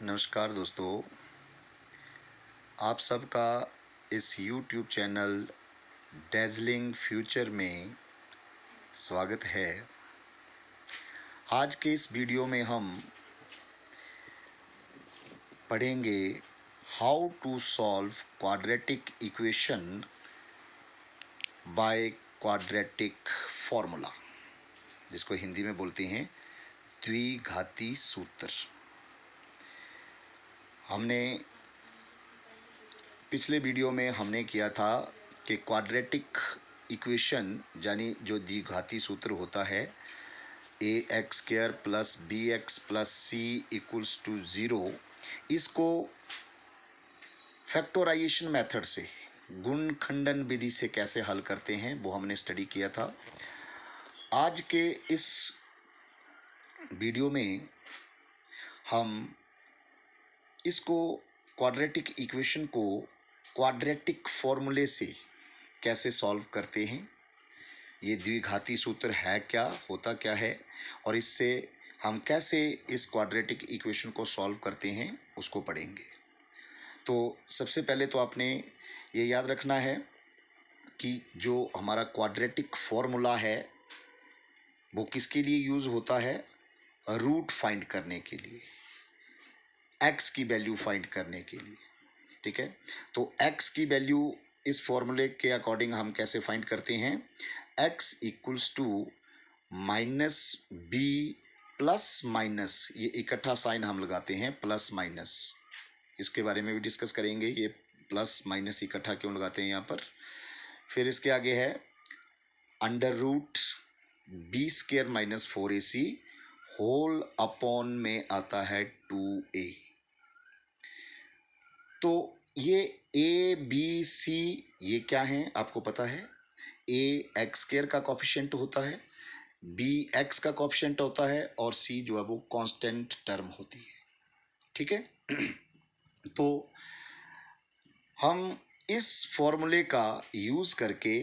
नमस्कार दोस्तों, आप सबका इस YouTube चैनल डैज़लिंग फ्यूचर में स्वागत है। आज के इस वीडियो में हम पढ़ेंगे how to solve quadratic equation by quadratic formula, जिसको हिंदी में बोलते हैं द्विघाती सूत्र। हमने पिछले वीडियो में हमने किया था कि क्वाड्रेटिक इक्वेशन यानी जो द्विघाती सूत्र होता है ax² plus bx plus c equals to 0, इसको फैक्टराइजेशन मेथड से, गुणनखंडन विधि से कैसे हल करते हैं वो हमने स्टडी किया था। आज के इस वीडियो में हम इसको क्वाड्रेटिक इक्वेशन को क्वाड्रेटिक फॉर्मूले से कैसे सॉल्व करते हैं, ये द्विघाती सूत्र है क्या, होता क्या है, और इससे हम कैसे इस क्वाड्रेटिक इक्वेशन को सॉल्व करते हैं उसको पढ़ेंगे। तो सबसे पहले तो आपने ये याद रखना है कि जो हमारा क्वाड्रेटिक फॉर्मूला है वो किसके लिए यूज़ होता है, रूट फाइंड करने के लिए, x की वैल्यू फाइंड करने के लिए। ठीक है, तो x की वैल्यू इस फॉर्मूले के अकॉर्डिंग हम कैसे फाइंड करते हैं, x equals to minus B plus minus, ये इकट्ठा साइन हम लगाते हैं प्लस माइनस, इसके बारे में भी डिस्कस करेंगे, ये प्लस माइनस इकट्ठा क्यों लगाते हैं यहाँ पर। फिर इसके आगे है under root b² minus 4ac whole upon में आता है 2a। तो ये a b c ये क्या है आपको पता है, a x² का कोफिशिएंट होता है, b x का कोफिशिएंट होता है और c जो है वो कांस्टेंट टर्म होती है। ठीक है, तो हम इस फॉर्मूले का यूज करके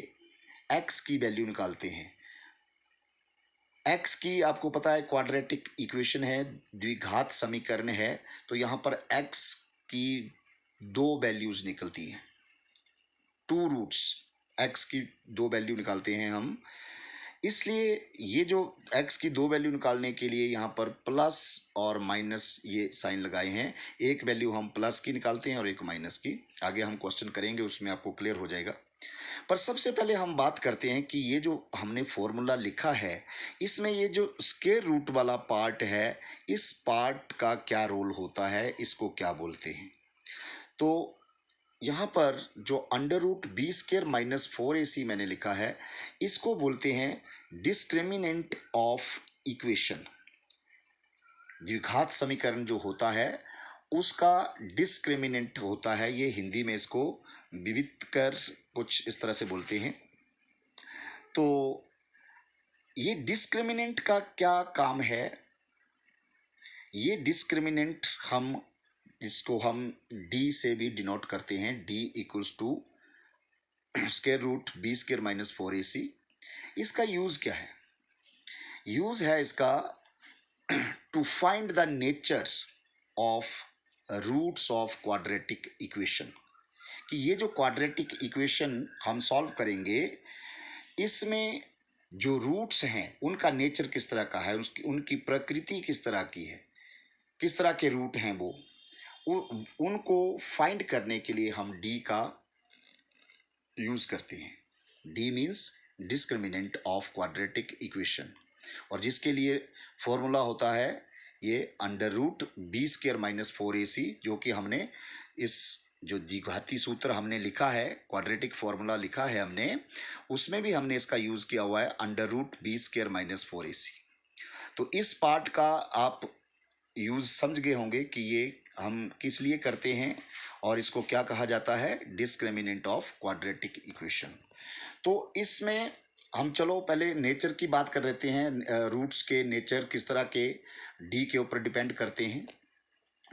x की वैल्यू निकालते हैं। x की आपको पता है क्वाड्रेटिक इक्वेशन है, द्विघात समीकरण है, तो यहाँ पर x की दो वैल्यूज निकलती हैं, टू रूट्स, x की दो वैल्यू निकालते हैं हम। इसलिए ये जो x की दो वैल्यू निकालने के लिए यहाँ पर प्लस और माइनस ये साइन लगाए हैं, एक वैल्यू हम प्लस की निकालते हैं और एक माइनस की। आगे हम क्वेश्चन करेंगे उसमें आपको क्लियर हो जाएगा। पर सबसे पहले हम बात करते हैं कि ये जो हमने फॉर्मूला लिखा है इसमें ये जो स्क्वायर रूट वाला पार्ट है, इस पार्ट का क्या रोल होता है, इसको क्या बोलते हैं। तो यहाँ पर जो under root b² minus 4ac मैंने लिखा है, इसको बोलते हैं डिस्क्रिमिनेंट ऑफ इक्वेशन। द्विघात समीकरण जो होता है उसका डिस्क्रिमिनेंट होता है, ये हिंदी में इसको विविध कर कुछ इस तरह से बोलते हैं। तो ये डिस्क्रिमिनेंट का क्या काम है, ये डिस्क्रिमिनेंट हम इसको हम d से भी डिनोट करते हैं, d equals to square root b² minus 4ac। इसका यूज क्या है, यूज है इसका to find the nature of roots of quadratic equation, कि ये जो क्वाड्रेटिक इक्वेशन हम सॉल्व करेंगे इसमें जो रूट्स हैं उनका नेचर किस तरह का है, उनकी प्रकृति किस तरह की है, किस तरह के रूट हैं वो, उनको फाइंड करने के लिए हम d का यूज करते हैं। d means discriminant of quadratic equation, और जिसके लिए फॉर्मूला होता है ये under root b² minus 4ac, जो कि हमने इस जो द्विघाती सूत्र हमने लिखा है, क्वाड्रेटिक फॉर्मूला लिखा है हमने, उसमें भी हमने इसका यूज किया हुआ है under root b² minus 4ac। तो इस पार्ट का आप यूज समझ गए होंगे कि ये हम किस लिए करते हैं और इसको क्या कहा जाता है, डिस्क्रिमिनेंट ऑफ क्वाड्रेटिक इक्वेशन। तो इसमें हम चलो पहले नेचर की बात कर लेते हैं, रूट्स के नेचर किस तरह के डी के ऊपर डिपेंड करते हैं,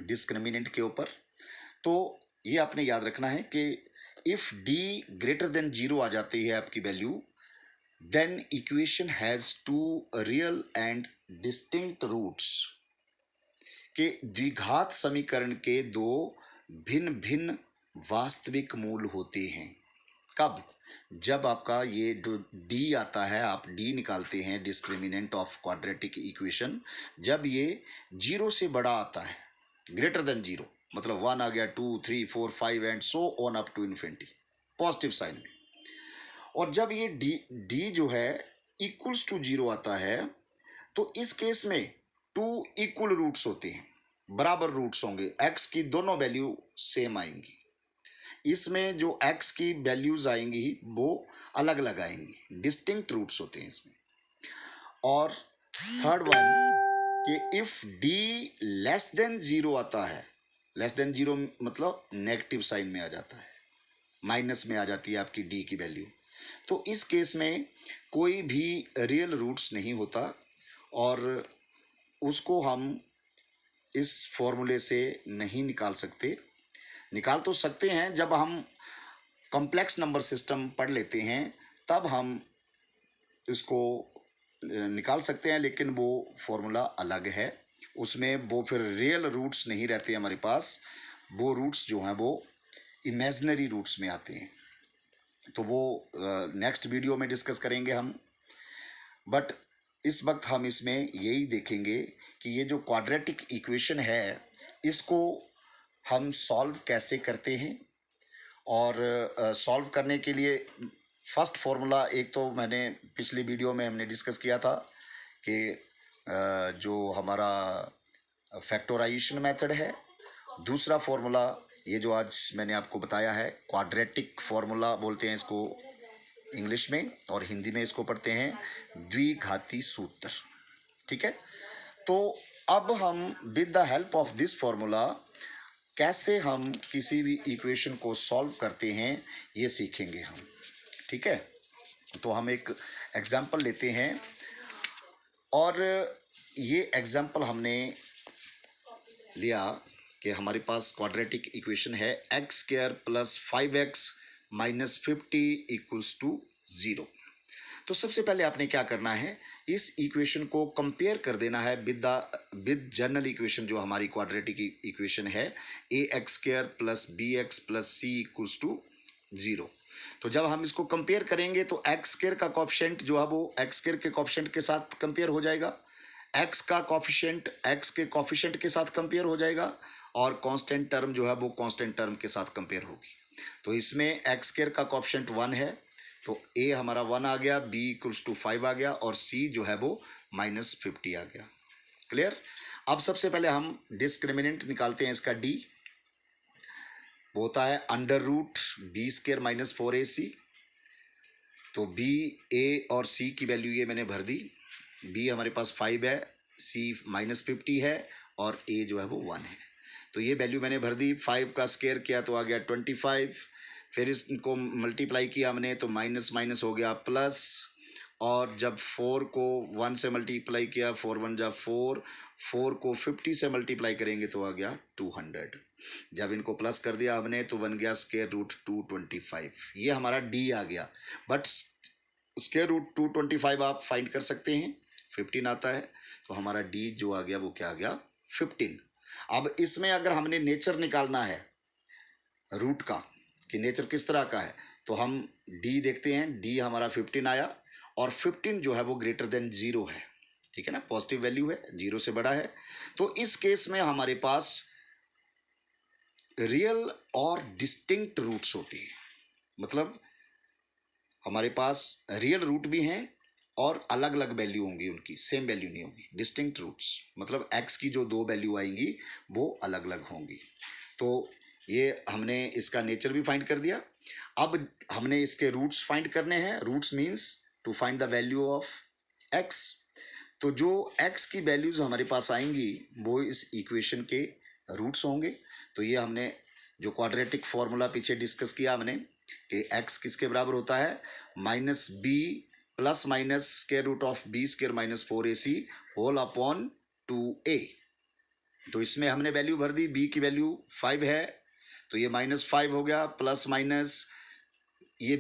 डिस्क्रिमिनेंट के ऊपर। तो ये आपने याद रखना है कि इफ डी ग्रेटर देन 0 आ जाती है आपकी value, then equation has two real and distinct roots, कि द्विघात समीकरण के दो भिन्न भिन्न वास्तविक मूल होते हैं। कब? जब आपका ये जो डी आता है, आप डी निकालते हैं डिस्क्रिमिनेंट ऑफ क्वाड्रेटिक इक्वेशन, जब ये 0 से बड़ा आता है, ग्रेटर देन 0, मतलब 1 आ गया, 2, 3, 4, 5 and so on up to infinity, positive sign में। और जब ये डी जो है इक्वल्स टू 0 आता है, तो इस केस में 2 इक्वल रूट्स होते हैं, बराबर रूट्स होंगे, एक्स की दोनों वैल्यू सेम आएंगी। इसमें जो x की वैल्यूज आएंगी वो अलग अलग आएंगी, डिस्टिंक्ट रूट्स होते हैं इसमें। और थर्ड वन कि इफ d लेस देन 0 आता है, लेस देन 0 मतलब नेगेटिव साइन में आ जाता है, माइनस में आ जाती है आपकी d की वैल्यू, तो इस केस में कोई भी रियल रूट्स नहीं होता और उसको हम इस फॉर्मूले से नहीं निकाल सकते। निकाल तो सकते हैं, जब हम कॉम्प्लेक्स नंबर सिस्टम पढ़ लेते हैं तब हम इसको निकाल सकते हैं, लेकिन वो फॉर्मूला अलग है, उसमें वो फिर रियल रूट्स नहीं रहते हमारे पास, वो रूट्स जो हैं वो इमेजिनरी रूट्स में आते हैं, तो वो नेक्स्ट वीडियो में डिस्कस करेंगे हम। बट इस वक्त हम इसमें यही देखेंगे कि ये जो क्वाड्रेटिक इक्वेशन है इसको हम सॉल्व कैसे करते हैं। और सॉल्व करने के लिए फर्स्ट फॉर्मूला, एक तो मैंने पिछली वीडियो में हमने डिस्कस किया था कि जो हमारा फैक्टराइजेशन मेथड है, दूसरा फॉर्मूला ये जो आज मैंने आपको बताया है क्वाड्रेटिक फॉर्मूला बोलते हैं इसको इंग्लिश में, और हिंदी में इसको पढ़ते हैं द्विघाती सूत्र। ठीक है, तो अब हम with the help of this formula कैसे हम किसी भी इक्वेशन को सॉल्व करते हैं ये सीखेंगे हम। ठीक है, तो हम एक एग्जाम्पल लेते हैं, और ये एग्जाम्पल हमने लिया कि हमारे पास क्वाड्रेटिक इक्वेशन है x square plus 5x minus 50 equals to 0। तो सबसे पहले आपने क्या करना है, इस इक्वेशन को कंपेयर कर देना है विद जनरल इक्वेशन जो हमारी क्वाड्रेटिक इक्वेशन है, A X square plus B X plus C equals to 0। तो जब हम इसको कंपेयर करेंगे तो एक्स स्क्वायर का कोएफिशिएंट जो है वो एक्स स्क्वायर के कोएफिशिएंट के साथ कंपेयर हो जाएगा, एक्स का कोएफिशिएंट एक्स के कोएफिशिएंट के साथ कंपेयर हो जाएगा, और कांस्टेंट टर्म जो है वो कांस्टेंट टर्म के साथ कंपेयर होगी। तो इसमें एक्स स्क्वायर का कोएफिशिएंट 1 है, तो ए हमारा 1 आ गया, बी इक्वल्स टू 5 आ गया, और सी जो है वो माइनस 50 आ गया। क्लियर? अब सबसे पहले हम डिस्क्रिमिनेंट निकालते हैं इसका डी, वो होता है under root B square minus 4ac। तो बी, ए और सी की वैल्यू ये मैंने भर दी, बी हमारे पास 5 है, सी माइनस 50 है, और ए जो है वो 1 है। तो ये वैल्यू मैंने भर दी, 5 का स्क्वायर किया तो आ गया 25, फिर इसको मल्टीप्लाई किया हमने तो माइनस माइनस हो गया प्लस, और जब 4 को 1 से मल्टीप्लाई किया, 4 1 जा 4, 4 को 50 से मल्टीप्लाई करेंगे तो आ गया 200। जब इनको प्लस कर दिया हमने तो बन गया स्क्वायर रूट 225, ये हमारा डी आ गया। बट स्क्वायर रूट 225 आप फाइंड कर सकते हैं, 15 आता है, तो हमारा डी जो आ गया वो क्या आ गया 15। अब इसमें अगर हमने नेचर निकालना है रूट का कि नेचर किस तरह का है, तो हम डी देखते हैं, डी हमारा 15 आया, और 15 जो है वो ग्रेटर देन 0 है। ठीक है ना, पॉजिटिव वैल्यू है, 0 से बड़ा है। तो इस केस में हमारे पास रियल और डिस्टिंक्ट रूट्स होती हैं, मतलब हमारे पास रियल रूट भी हैं और अलग अलग वैल्यू होंगी, उनकी सेम वैल्यू नहीं होगी। डिस्टिंक्ट रूट्स मतलब एक्स की जो 2 वैल्यू आएंगी वो अलग अलग होंगी। तो ये हमने इसका नेचर भी फाइंड कर दिया। अब हमने इसके रूट्स फाइंड करने हैं। Roots means to find the value of x. तो जो एक्स की वैल्यूज हमारे पास आएंगी वो इस इक्वेशन के रूट्स होंगे। तो ये हमने जो क्वाड्रेटिक फॉर्मूला पीछे डिस्कस किया हमने कि एक्स किसके बराबर होता है, minus B plus minus square root of B square minus 4ac whole upon 2a। तो इसमें हमने वैल्यू भर दी, बी की वैल्यू 5 है तो ये -5 हो गया, प्लस माइनस ये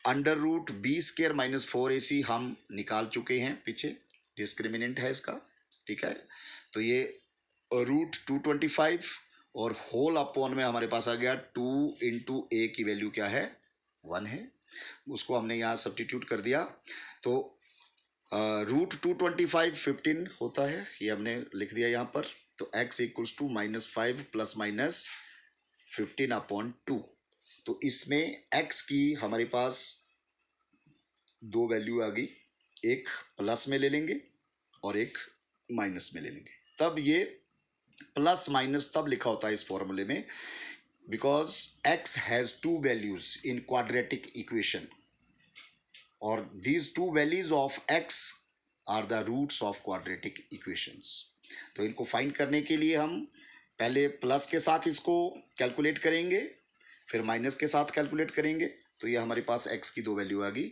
under root B square minus 4ac हम निकाल चुके हैं पीछे, डिस्क्रिमिनेंट है इसका। ठीक है, तो ये √225 और होल अपॉन में हमारे पास आ गया 2 इंटू ए की वैल्यू क्या है 1 है, उसको हमने यहाँ सब्स्टिट्यूट कर दिया। तो √225 15 होता है, ये हमने लिख दिया यहाँ पर। तो x equals to -5 plus minus 15/2। तो इसमें x की हमारे पास दो वैल्यू आ गई, एक प्लस में ले लेंगे और एक माइनस में ले लेंगे। तब ये प्लस माइनस तब लिखा होता है इस फॉर्मूले में because x has to values in quadratic equation और these two values of x are the roots of quadratic equations। तो इनको फाइंड करने के लिए हम पहले प्लस के साथ इसको कैलकुलेट करेंगे, फिर माइनस के साथ कैलकुलेट करेंगे। तो ये हमारे पास x की दो वैल्यू आ गई,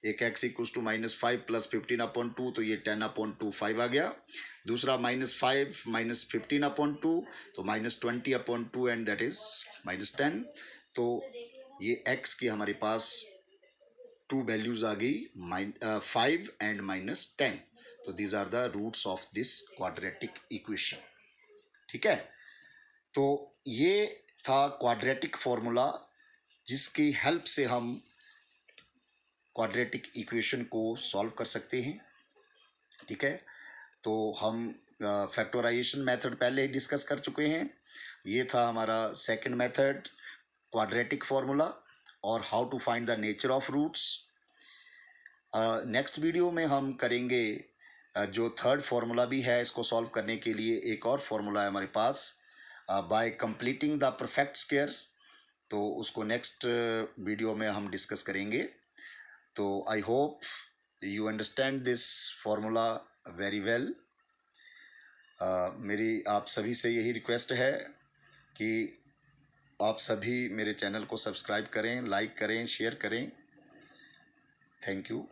एक x इक्वल्स टू -5 प्लस 15/2, तो ये 10/2 5 आ गया। दूसरा -5 माइनस 15/2, तो -20/2 एंड दैट इज -10। तो ये x की हमारे पास टू वैल्यूज आ गई 5 एंड -10। तो these are the roots of this quadratic equation. ठीक है, तो ये था क्वाड्रेटिक फॉर्मूला जिसकी हेल्प से हम क्वाड्रेटिक इक्वेशन को सॉल्व कर सकते हैं। ठीक है, तो हम फैक्टराइजेशन मेथड पहले ही डिस्कस कर चुके हैं। ये था हमारा सेकंड मेथड क्वाड्रेटिक फॉर्मूला और how to find the nature of roots. Next video में हम करेंगे जो थर्ड फॉर्मूला भी है, इसको सॉल्व करने के लिए एक और फॉर्मूला है हमारे पास by completing the perfect square. तो उसको नेक्स्ट वीडियो में हम डिस्कस करेंगे। तो I hope you understand this formula very well. मेरी आप सभी से यही रिक्वेस्ट है कि आप सभी मेरे चैनल को सब्सक्राइब करें, लाइक करें, शेयर करें। Thank you.